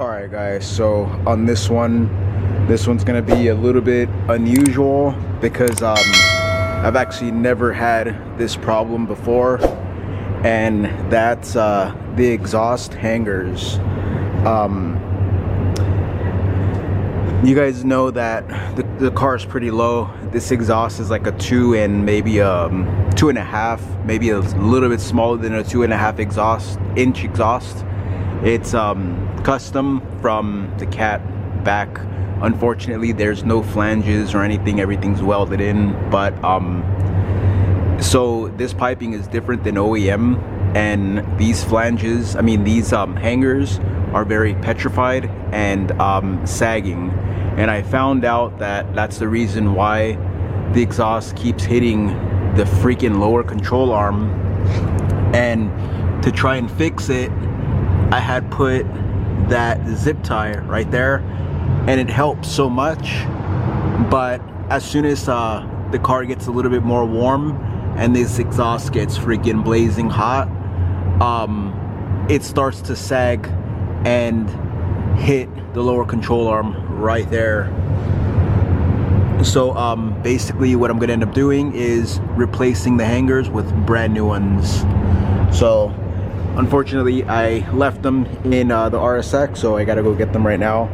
Alright guys, so on this one's gonna be a little bit unusual because I've actually never had this problem before, and that's the exhaust hangers. You guys know that the car is pretty low. This exhaust is like a 2 and maybe 2.5, maybe a little bit smaller than a 2.5 inch exhaust. It's custom from the cat back. Unfortunately, there's no flanges or anything. Everything's welded in. But so this piping is different than OEM, and these flanges, I mean these hangers, are very petrified and sagging. And I found out that that's the reason why the exhaust keeps hitting the freaking lower control arm. And to try and fix it, I had put that zip tie right there, and it helped so much. But as soon as the car gets a little bit more warm and this exhaust gets freaking blazing hot, it starts to sag and hit the lower control arm right there. So basically what I'm gonna end up doing is replacing the hangers with brand new ones. So unfortunately I left them in the RSX, so I gotta go get them right now.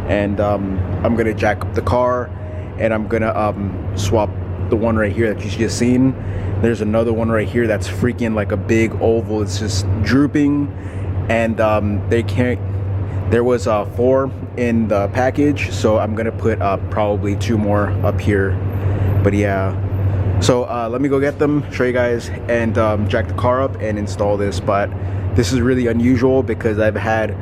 And I'm gonna jack up the car, and I'm gonna swap the one right here that you just seen. There's another one right here that's freaking like a big oval. It's just drooping, and there was 4 in the package, so I'm gonna put probably 2 more up here. But yeah, so let me go get them, show you guys, and jack the car up and install this. But this is really unusual because I've had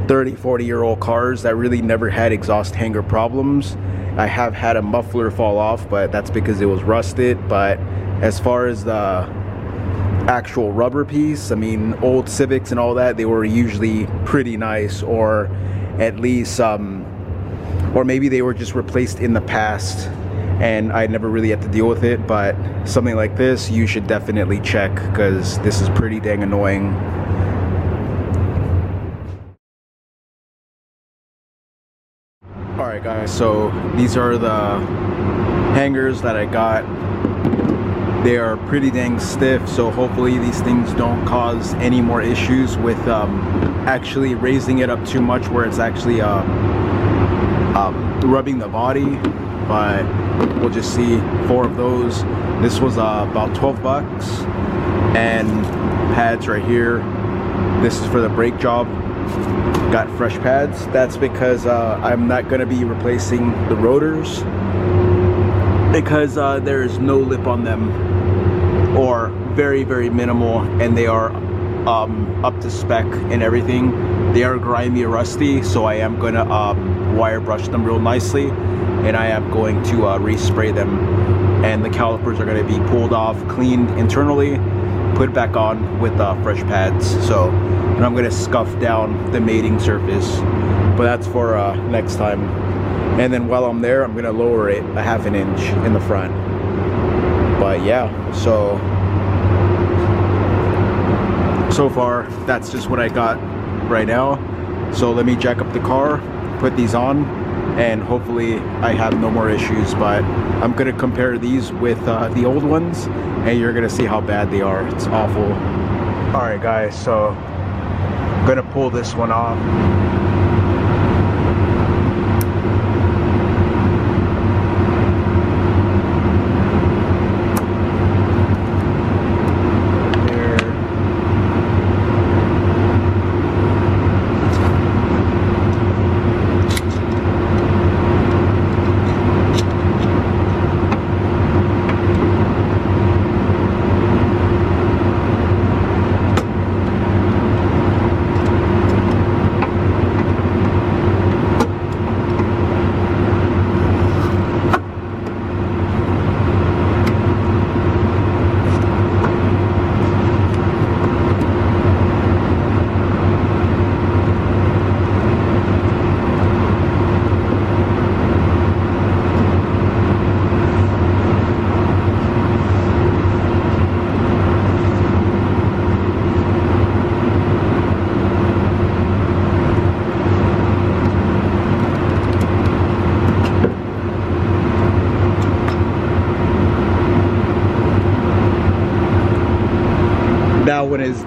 30-40-year-old cars that really never had exhaust hanger problems. I have had a muffler fall off, but that's because it was rusted. But as far as the actual rubber piece, I mean, old Civics and all that, they were usually pretty nice, or at least or maybe they were just replaced in the past and I never really had to deal with it. But something like this, you should definitely check, because this is pretty dang annoying. Alright guys, so these are the hangers that I got. They are pretty dang stiff, so hopefully these things don't cause any more issues with actually raising it up too much where it's actually rubbing the body. But we'll just see. 4 of those. This was about 12 bucks. And pads right here. This is for the brake job. Got fresh pads. That's because I'm not going to be replacing the rotors, because there is no lip on them, or very minimal, and they are up to spec and everything. They are grimy or rusty, so I am going to wire brush them real nicely, and I am going to respray them. And the calipers are going to be pulled off, cleaned internally, put back on with fresh pads. So, and I'm going to scuff down the mating surface, but that's for next time. And then while I'm there, I'm going to lower it a 1/2 inch in the front. But yeah, so far that's just what I got right now. So let me jack up the car, put these on, and hopefully I have no more issues. But I'm gonna compare these with the old ones, and you're gonna see how bad they are. It's awful. All right guys, so I'm gonna pull this one off.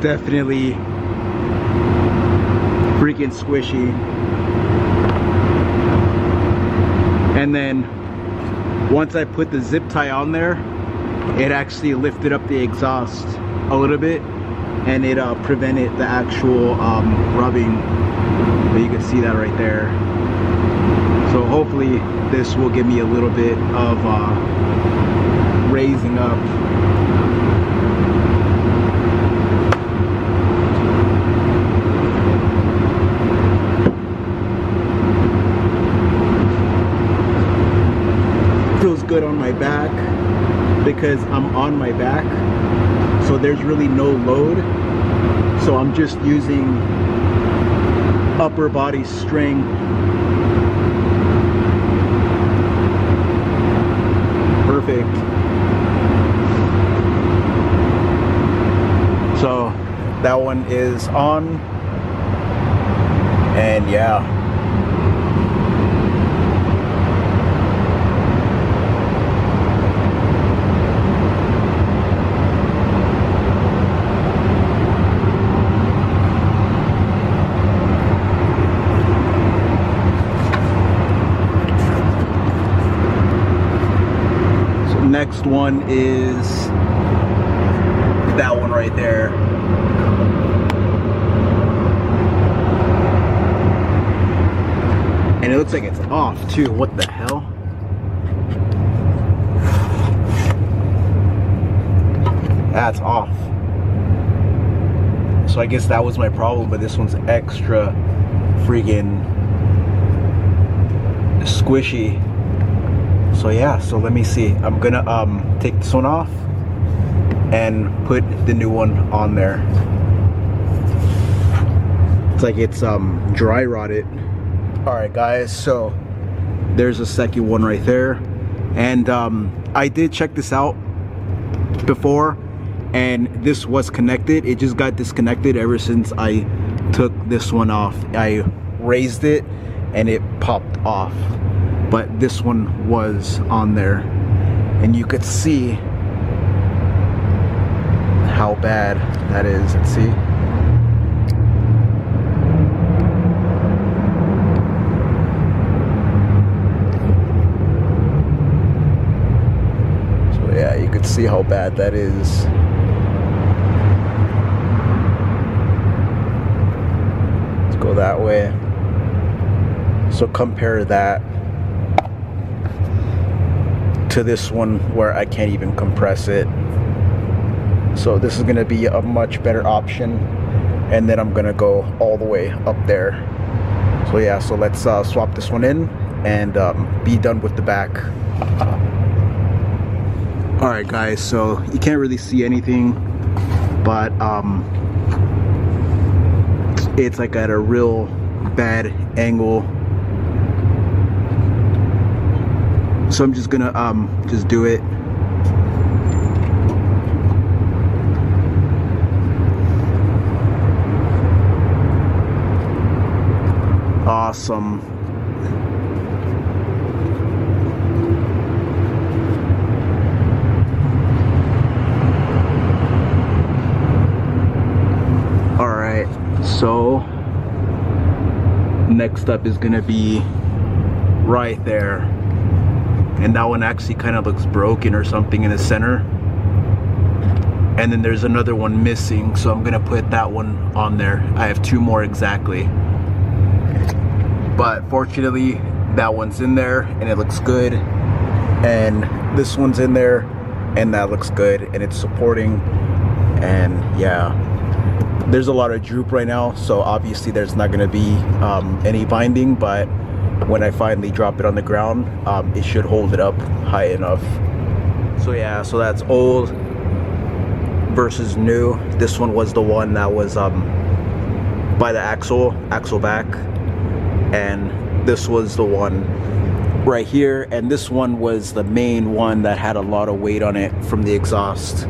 definitely freaking squishy. And then once I put the zip tie on there, it actually lifted up the exhaust a little bit, and it prevented the actual rubbing. But you can see that right there. So hopefully this will give me a little bit of raising up. Feels good on my back because I'm on my back, so there's really no load. So I'm just using upper body strength. Perfect. So that one is on, and yeah. Next one is that one right there. And it looks like it's off too. What the hell? That's off. So I guess that was my problem, but this one's extra freaking squishy. So yeah, so let me see. I'm gonna take this one off and put the new one on there. It's like it's dry rotted. Alright guys, so there's a second one right there. And I did check this out before, and this was connected. It just got disconnected ever since I took this one off. I raised it and it popped off. But this one was on there, and you could see how bad that is. Let's see. So yeah, you could see how bad that is. Let's go that way. So compare that to this one where I can't even compress it. So this is gonna be a much better option, and then I'm gonna go all the way up there. So yeah, so let's swap this one in and be done with the back. Alright guys, so you can't really see anything, but it's like at a real bad angle. So I'm just gonna just do it. Awesome. All right, so next up is gonna be right there. And that one actually kind of looks broken or something in the center. And then there's another one missing, so I'm gonna put that one on there. I have two more exactly. But fortunately, that one's in there and it looks good. And this one's in there and that looks good, and it's supporting. And yeah, there's a lot of droop right now, so obviously there's not gonna be any binding, but when I finally drop it on the ground, it should hold it up high enough. So yeah, so that's old versus new. This one was the one that was by the axle back, and this was the one right here, and this one was the main one that had a lot of weight on it from the exhaust,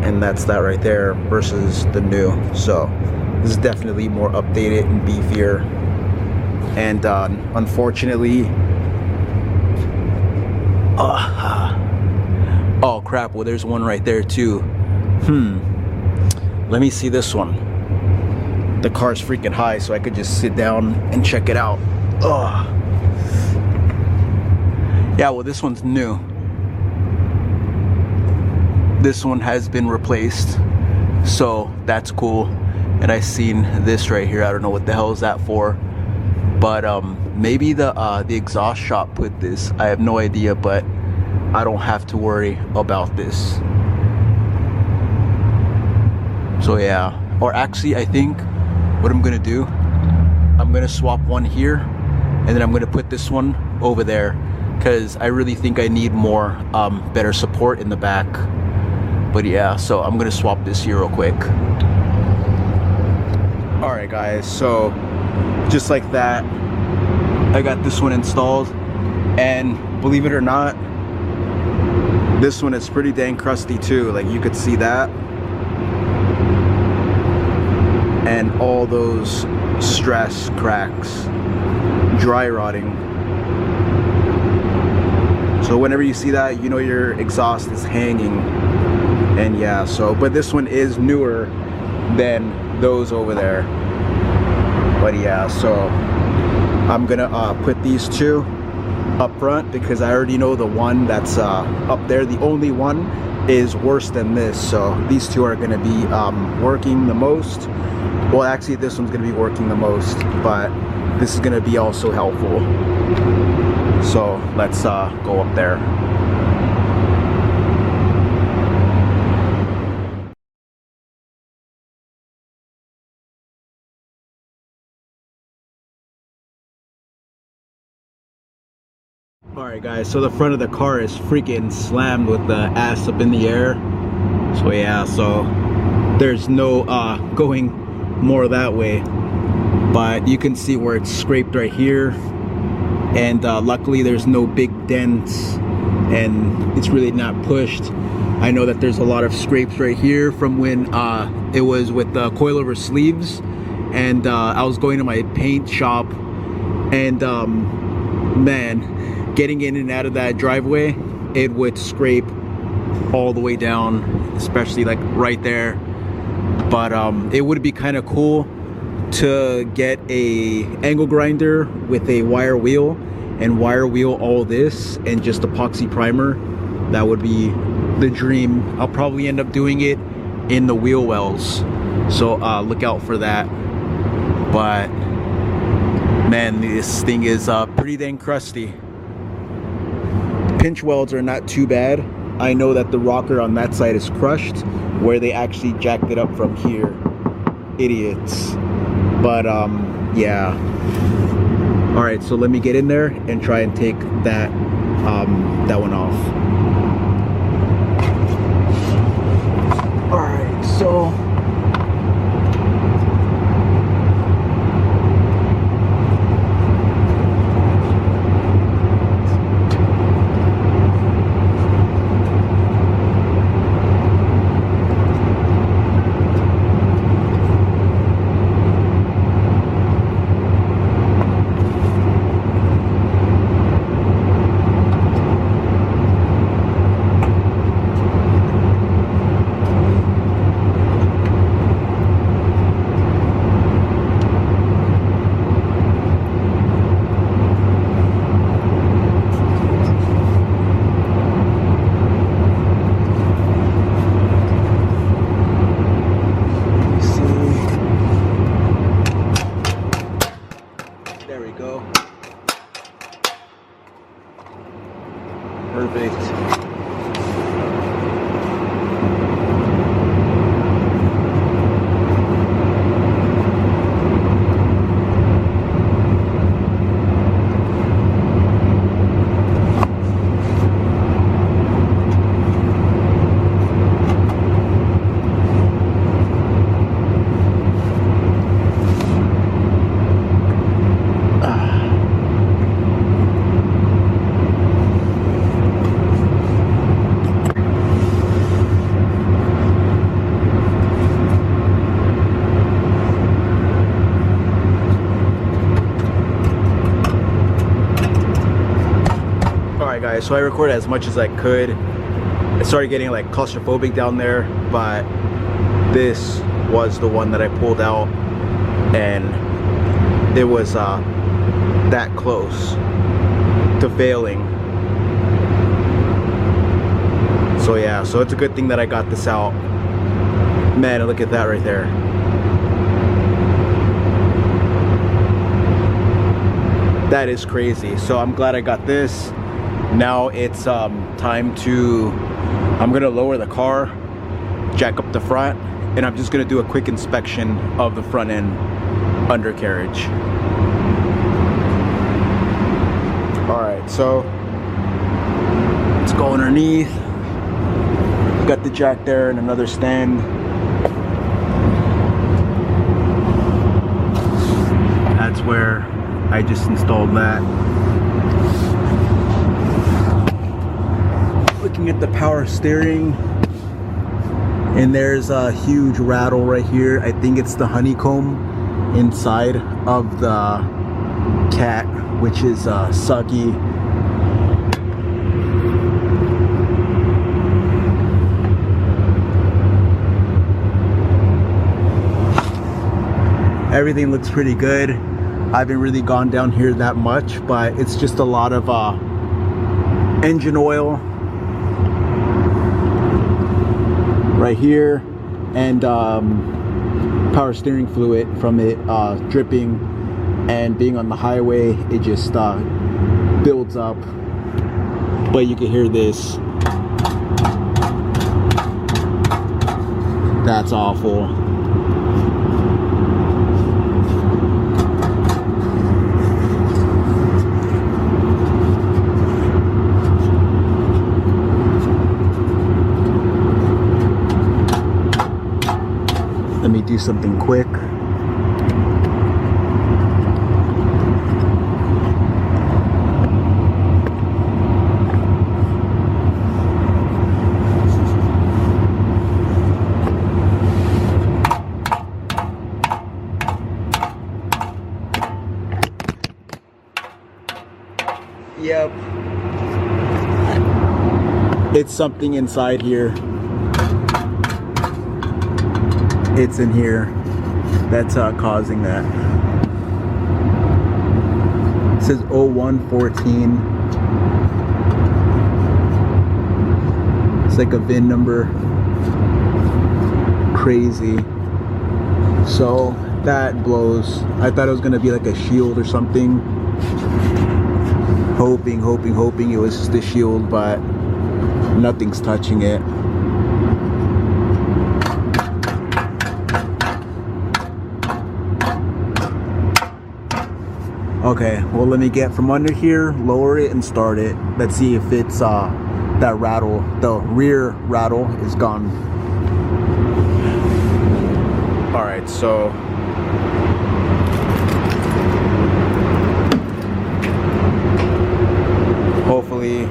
and that's that right there versus the new. So this is definitely more updated and beefier. And unfortunately, oh crap, well there's one right there too. let me see this one. The car's freaking high, so I could just sit down and check it out. Ugh. Yeah, well, this one's new. This one has been replaced, so that's cool. And I seen this right here. I don't know what the hell is that for, but maybe the exhaust shop put this. I have no idea, but I don't have to worry about this. So yeah, or actually, I think what I'm gonna do, I'm gonna swap one here, and then I'm gonna put this one over there, because I really think I need more better support in the back. But yeah, so I'm gonna swap this here real quick. All right, guys, so just like that, I got this one installed, and believe it or not, this one is pretty dang crusty too. Like, you could see that, and all those stress cracks, dry rotting. So whenever you see that, you know your exhaust is hanging. And yeah, so, but this one is newer than those over there. But yeah, so I'm gonna put these two up front, because I already know the one that's up there, the only one, is worse than this. So these two are gonna be working the most. Well, actually, this one's gonna be working the most, but this is gonna be also helpful. So let's go up there. Alright guys, so the front of the car is freaking slammed with the ass up in the air. So yeah, so there's no going more that way. But you can see where it's scraped right here. And luckily there's no big dents, and it's really not pushed. I know that there's a lot of scrapes right here from when it was with the coilover sleeves. And I was going to my paint shop, and man, getting in and out of that driveway, it would scrape all the way down, especially like right there. But it would be kind of cool to get a angle grinder with a wire wheel and wire wheel all this and just epoxy primer. That would be the dream. I'll probably end up doing it in the wheel wells, so look out for that. But man, this thing is pretty dang crusty. Pinch welds are not too bad. I know that the rocker on that side is crushed, where they actually jacked it up from here. Idiots. But yeah. All right, so let me get in there and try and take that that one off. All right, so perfect. Guys, so I recorded as much as I could. I started getting like claustrophobic down there, but this was the one that I pulled out, and it was that close to failing. So yeah, so it's a good thing that I got this out. Man, look at that right there. That is crazy. So I'm glad I got this. Now it's time to, I'm gonna lower the car, jack up the front, and I'm just gonna do a quick inspection of the front end undercarriage. All right, so let's go underneath. Got the jack there and another stand. That's where I just installed that. Looking at the power steering, and there's a huge rattle right here. I think it's the honeycomb inside of the cat, which is sucky. Everything looks pretty good. I haven't really gone down here that much, but it's just a lot of engine oil right here, and power steering fluid from it dripping, and being on the highway, it just builds up. But you can hear this. That's awful. Let me do something quick. Yep. It's something inside here. It's in here that's causing that. It says 0114. It's like a VIN number. Crazy. So that blows. I thought it was gonna be like a shield or something. Hoping it was just a shield, but nothing's touching it. Okay, well, let me get from under here, lower it, and start it. Let's see if it's that rattle, the rear rattle is gone. All right, so hopefully,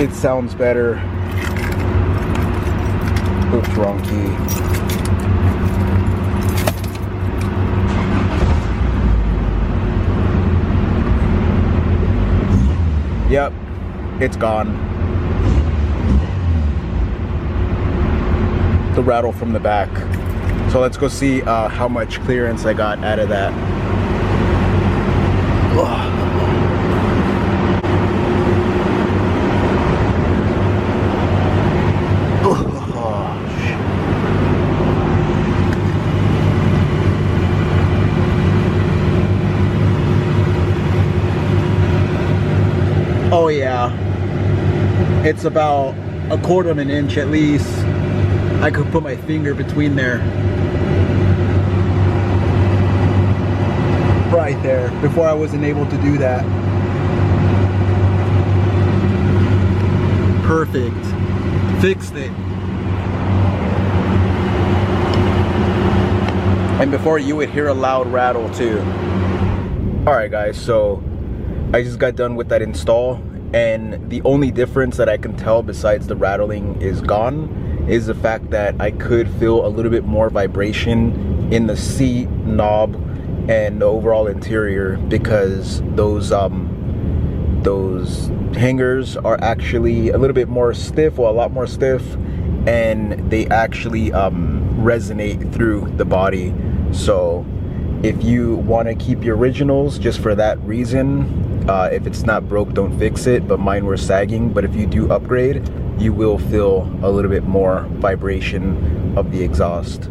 it sounds better. Oops, wrong key. Yep, it's gone. The rattle from the back. So let's go see how much clearance I got out of that. Oh yeah, it's about 1/4 of an inch at least. I could put my finger between there. Right there, before I wasn't able to do that. Perfect, fixed it. And before, you would hear a loud rattle too. All right guys, so I just got done with that install, and the only difference that I can tell besides the rattling is gone is the fact that I could feel a little bit more vibration in the seat, knob, and the overall interior, because those those hangers are actually a little bit more stiff, or a lot more stiff, and they actually resonate through the body. So if you want to keep your originals just for that reason, if it's not broke, don't fix it. But mine were sagging. But if you do upgrade, you will feel a little bit more vibration of the exhaust.